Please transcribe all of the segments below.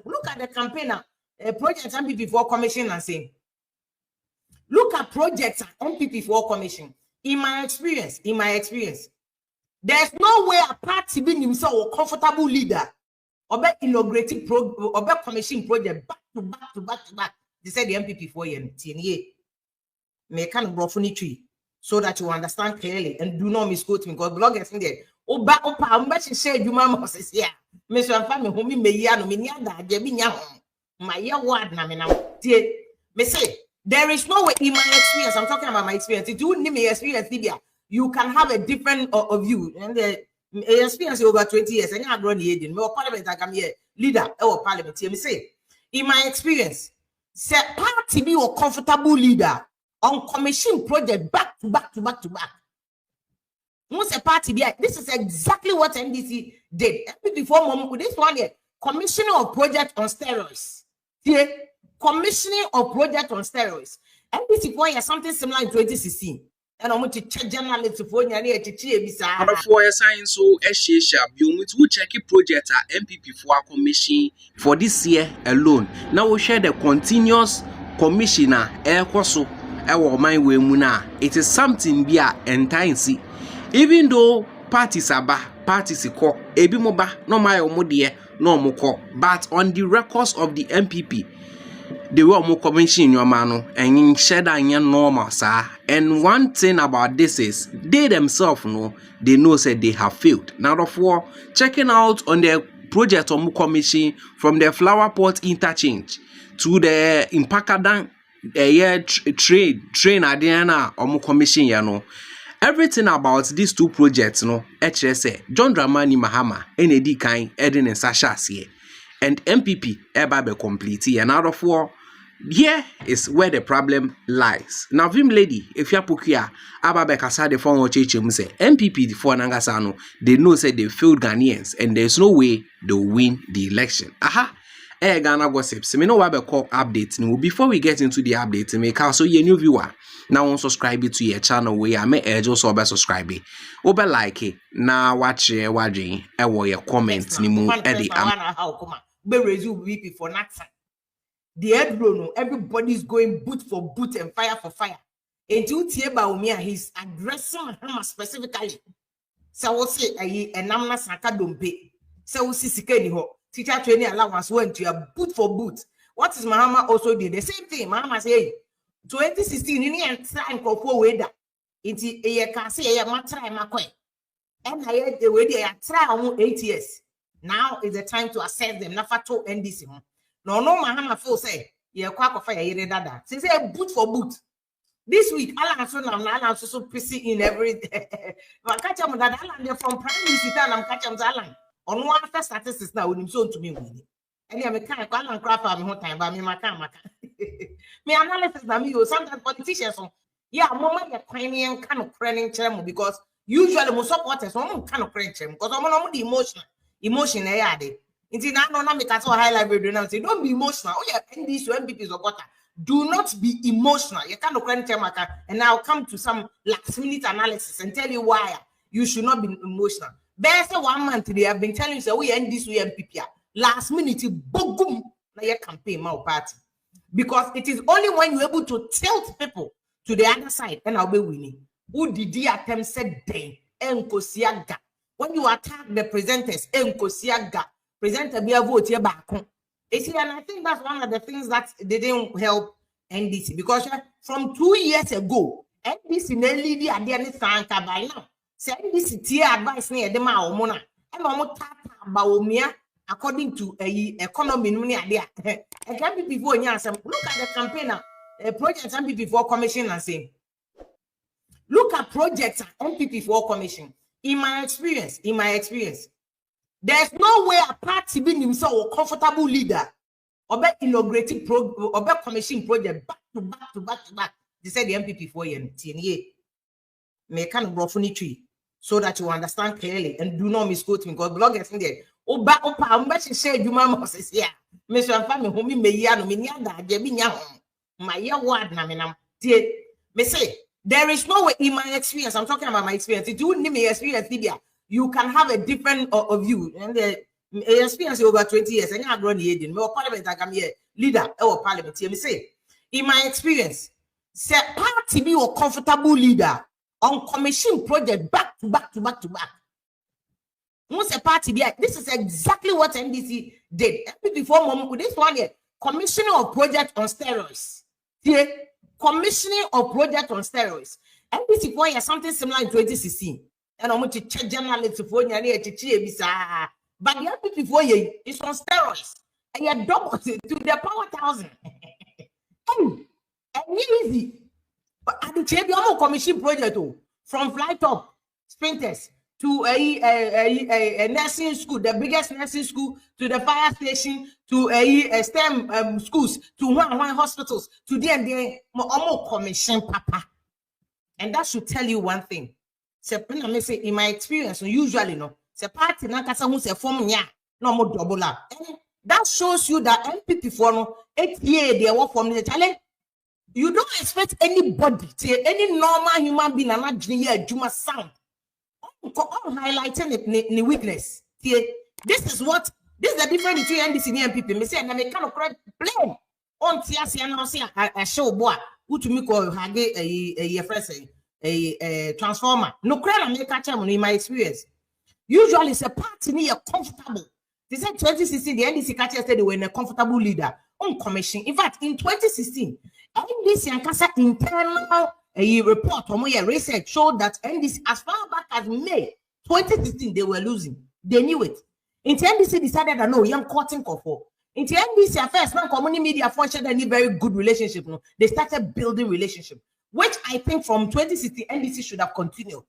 Look at the campaigner, projects MPP for commission and saying, look at projects MPP for commission. In my experience, there's no way a party being himself a comfortable leader or be inaugurating or be commission project back to back. They said the MPP for you, may kind of brophony tree so that you understand clearly and do not misquote me because bloggers in there. Oh, back up, I'm much share you, mamma says, yeah, Mr. Family, whom me yano, me yada, debinya, my ya word, namina, dear, me say, there is no way in my experience, I'm talking about my experience, if you need me experience, Libya. You can have a different of view and the experience over 20 years and you're grown in more parliament. I come here leader or parliament. Here me say, in my experience, say party be a comfortable leader on commission project back to back. Once a party be, this is exactly what NDC did. Before moment with this one here, commissioning of project on steroids. Here, commissioning of project on steroids. NDC for you something similar in 2016. And I'm going to check journalists for you near to Chibisa. For a science, so you will check a project at MPP for a commission for this year alone. Now we share the continuous commissioner, air coso, our mind way muna. It is something be a entire see. Even though parties are parties ko, ebi moba, no my omodie, no moko, but on the records of the MPP. They were more commission your mano and in shedder normal, sir. And one thing about this is they themselves know they said they have failed. Now therefore, checking out on the project on commission from the flower pot interchange to the Impakadan train Adiana or commission, you know. Everything about these two projects, no, HSA, John Dramani Mahama, NAD Kain, Eden and Sasha here. And MPP eba complete and out of war. Here is where the problem lies. Now, Vim lady, if you pukia, Ababe Kasa the phone or Chechum say MPP for Nangasano, they know say they failed Ghanaians and there's no way they'll win the election. Aha. Ghana gossips. Me know what I call updates. Before we get into the updates, make also your new viewer. Now subscribe to your channel where I may urge also subscribe. Obe like it. Now watch watching. I will your comments. Ni mu Eddie. Be resume VP for Natsa. The head blow, everybody's going boot for boot and fire for fire. Until Tieba Umia, he's addressing Mahama specifically. So we'll say a namna saka dompe. So we'll see Sikeni ho. Teacher training allowance went to a boot for boot. What is Mahama also did? The same thing. Mahama say 2016 in the time for weather. It's a can say a matra makwe. And I had the way they are trying 8 years. Now is the time to assess them. Nafato NDC. No, Mahama feel say, yeah, quack of fire, dada. Since say boot for boot. This week, Alan so pissing in every. But catch them that Alan from Prime Minister and I'm catching Alan. On one after statistics now, when him so to me with it. And yeah, me can't call and crap on me whole time, but me maka. Me analysis na me, sometimes politicians, yeah, mama, you're crying kind of crying because usually most supporters, some kind of crying because I'm not the emotion, yeah, they. Until now, no, make us highlight video now. Say, don't be emotional. Oh, yeah, NDC MPP supporter. Do not be emotional. You can't cry and now come to some last minute analysis and tell you why you should not be emotional. There's 1 month they have been telling you, say, we NDC MPP. Last minute, boom, na your campaign, my party. Because it is only when you're able to tilt people to the other side and I'll be winning. Who did the attempt said day? Enkosiaga. When you attack the presenters, Enkosiaga. Presenter be a vote here back. You see, and I think that's one of the things that they didn't help NDC because from 2 years ago, NDC nearly the idea sanka by now. Say NDC tier advice near the Maomona. And Baomia according to a economy idea. I can't be before look at the campaigner project MPP for commission and say, look at projects MPP for commission. In my experience, there's no way a party being himself a comfortable leader or be inaugurating or be commission project back to back. They said the MPP for you, may kind of brophony tree so that you understand clearly and do not misquote me because bloggers in there. Oh, back up, I'm much share you, Mamma says, yeah, Mr. Family, whom me yano, me yada, Jabinya, my ya word, Naminam, dear, me say, there is no way in my experience, I'm talking about my experience. If you need me experience, Libya. You can have a different of view and the experience over 20 years, and I grown here. No parliament, I come here, leader or parliament. Here, me say, in my experience, say party be a comfortable leader on commission project back to back to back to back. Once a party be, this is exactly what NDC did. Before moment with this one here, commissioning of project on steroids. Here, commissioning of project on steroids. NDC for you something similar in 2016. And I'm going to check journalists for you and but the NPP for you is on steroids. And you double to the power 1,000. And easy. But at the champion commission project from flight top sprinters to a nursing school, the biggest nursing school, to the fire station, to a STEM schools, to one hospitals, to the commission papa. And that should tell you one thing. Say in my experience, usually no, say party na kasa who say form nya no more double up. That shows you that MPP for no 8 years they work from the challenge. You don't expect anybody, say any normal human being and not junior juma sound. I'm highlighting the weakness. This is the difference between NDC and MPP. Me say na me kind of correct blame on TSC and say a show boy who to me call hage a friend a transformer. No crane make catch him in my experience. Usually it's a party near comfortable. They said 2016 the NDC catch said they were in a comfortable leader on commission. In fact, in 2016, NDC and Kasa internal a report or more research showed that NDC as far back as May 2016 they were losing. They knew it. In NDC decided that no, young cutting for. In NDC affairs, now community media functioned any very good relationship. No, they started building relationship, which I think from 2016 NDC should have continued.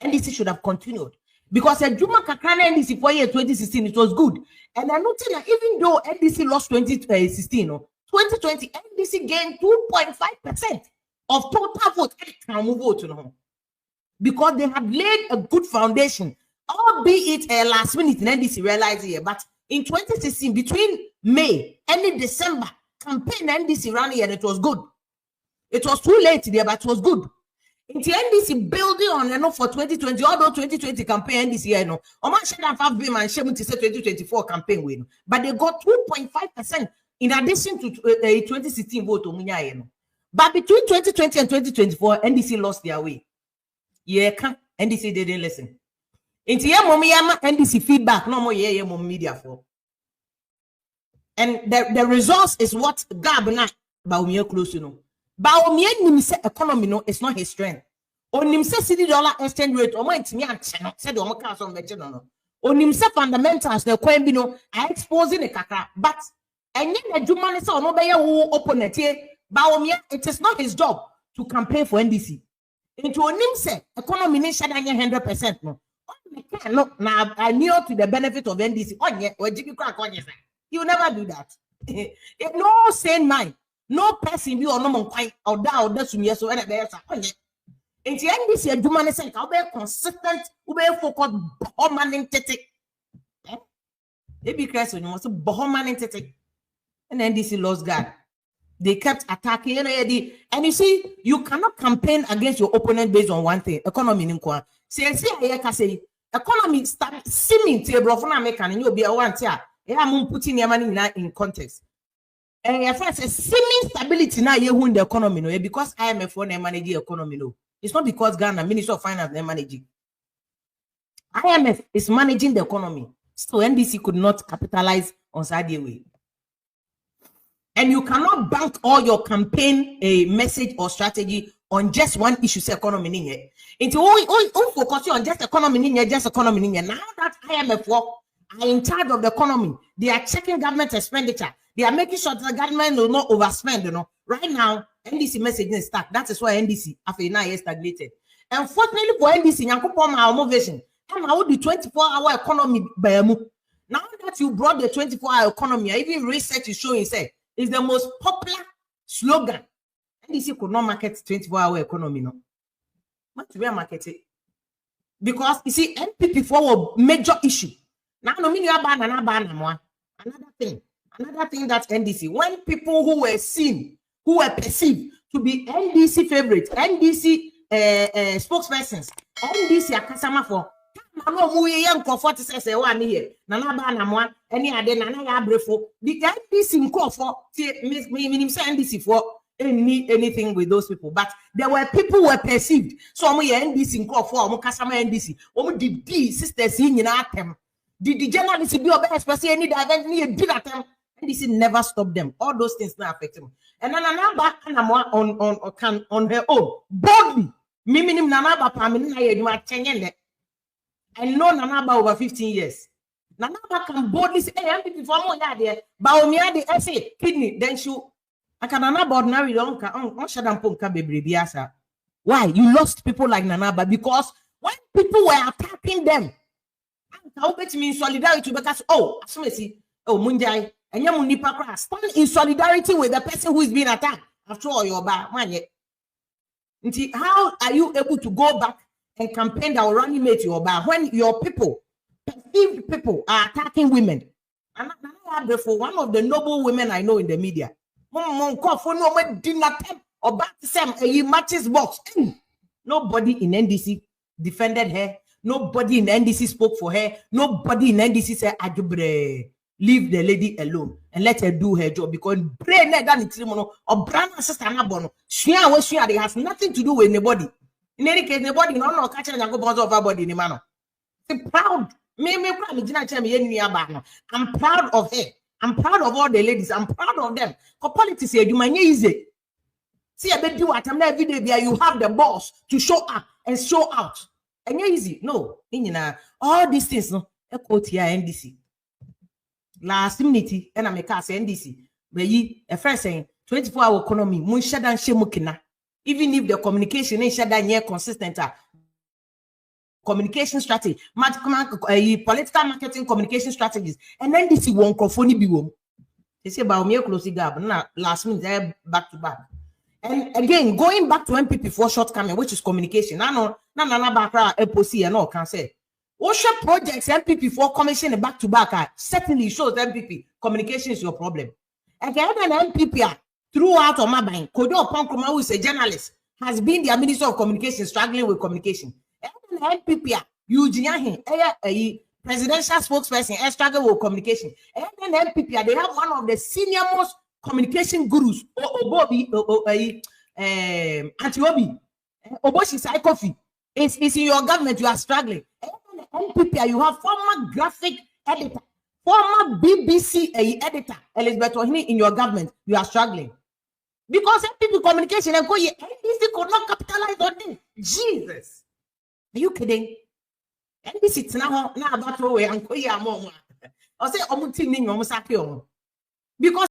NDC should have continued because a Juma Kakana NDC for year 2016 it was good, and I'm noting that even though NDC lost 2016, 2020 NDC gained 2.5% of total vote. Because they had laid a good foundation, albeit a last minute NDC realized here, but in 2016 between May and December campaign NDC ran here and it was good. It was too late there, but it was good. In the NDC building on for 2020, although 2020 campaign NDC, Oman Shedan 5 billion and Shemun to say 2024 campaign win, but they got 2.5% in addition to 2016 vote. But between 2020 and 2024, NDC lost their way. Yeah, NDC didn't listen. In the NDC feedback, no more media for. And the results is what Gabna Baumia close to know. Baumia nimse economy no, it's not his strength. On nimse $60 exchange rate, or my channel said on my on the channel. On nimse fundamentals, the Quembino are exposing a kaka, but and then the Juman is on no opponent here. Baumia, it is not his job to campaign for NDC. Into a nimse economy nation 100% no. No, now I knew to the benefit of NDC. You never do that. No sane mind, no person be or no quite or down that's me. So, and there's a in the NDC, a woman is I'll be consistent, ube focused, Bohoman tete. They be crazy when you want to Bohoman tete. And NDC lost God. They kept attacking and you see, you cannot campaign against your opponent based on one thing. Economy in Kwa. Say, economy start seeming to a brofuna American and you'll be a one tier. I'm putting your money in context. And your friend says seeming stability now you in the economy no because IMF for manage the economy no. It's not because Ghana Minister of Finance they managing. IMF is managing the economy. So NDC could not capitalize on Saudi way. And you cannot bank all your campaign message or strategy on just one issue, say economy in here. Into all focusing on just economy in here, just economy in here. Now that IMF are in charge of the economy, they are checking government expenditure. They are making sure that the government will not overspend. Right now, NDC messaging is stuck. That is why NDC after 9 years stagnated. Unfortunately for NDC, our vision, and how the 24-hour economy. Now that you brought the 24-hour economy, even research is showing say is the most popular slogan. NDC could not market 24-hour economy, no. What we are marketing? Because you see, MPP for a major issue. Now, no mean you are bad another thing that NDC. When people who were seen, who were perceived to be NDC favorites, NDC spokespersons, NDC are customer for no mu ye nkofo te say one here na na ba na mo ani ade na na ya abrefo the NDC nkofo minim say NDC for anything with those people, but there were people were perceived so mo ye NDC nkofo mo kasama NDC mo di sisters yi nyina atem the journalists be obey especially any event ni e did atem NDC never stop them. All those things now affect him. And then Nanaba on her own boldly. Minim Nanaba Pamina Yedma. I know Nanaba over 15 years. Nanaba can boldly say, hey, I'm before more there. Baumia the essay, kidney, then she I can Nanaba ordinary don't shadam punka baby biasa. Why? You lost people like Nanaba because when people were attacking them, how bet me in solidarity because Munjai. And stand in solidarity with the person who is being attacked. After all, you're bad. How are you able to go back and campaign that will reanimate your bad when your people, perceived people, are attacking women? And for one of the noble women I know in the media, matches box. Nobody in NDC defended her. Nobody in NDC spoke for her. Nobody in NDC said, Ajubre. Leave the lady alone and let her do her job because brain or brand sister it has nothing to do with anybody. In any case, nobody no catch and go bounce off our body in the manner. I'm proud. I'm proud of her. I'm proud of all the ladies. I'm proud of them. For politics, you might easy. See, I bet you at every day you have the boss to show up and show out. And you're easy. No, all these things no NDC. Last minute, and I make us NDC. But a friend saying 24-hour economy, mun shadan shemukina. Even if the communication ain't shadan near consistent, communication strategy, political marketing communication strategies, and NDC won't conform be wom. They say about me closing gap. Now last minute back to back. And again, going back to MPP for shortcoming, which is communication. I know na background FOC and all can say. OSHA projects MPP for commission back to back certainly shows MPP communication is your problem. Again, an MPP throughout on my mind, Kodo Pankroma, who is a journalist, has been the Minister of Communication struggling with communication. And MPP, Eugene, a presidential spokesperson, struggle with communication. And then MPP, they have one of the senior most communication gurus, Antiobi, Oboshi Sai Kofi. It's in your government, you are struggling. NPP, you have former graphic editor, former BBC editor, Elizabeth Ohini in your government, you are struggling. Because NPP communication and NDC could not capitalize on this. Jesus. Are you kidding? NDC now about to way and go ya mom. I say, because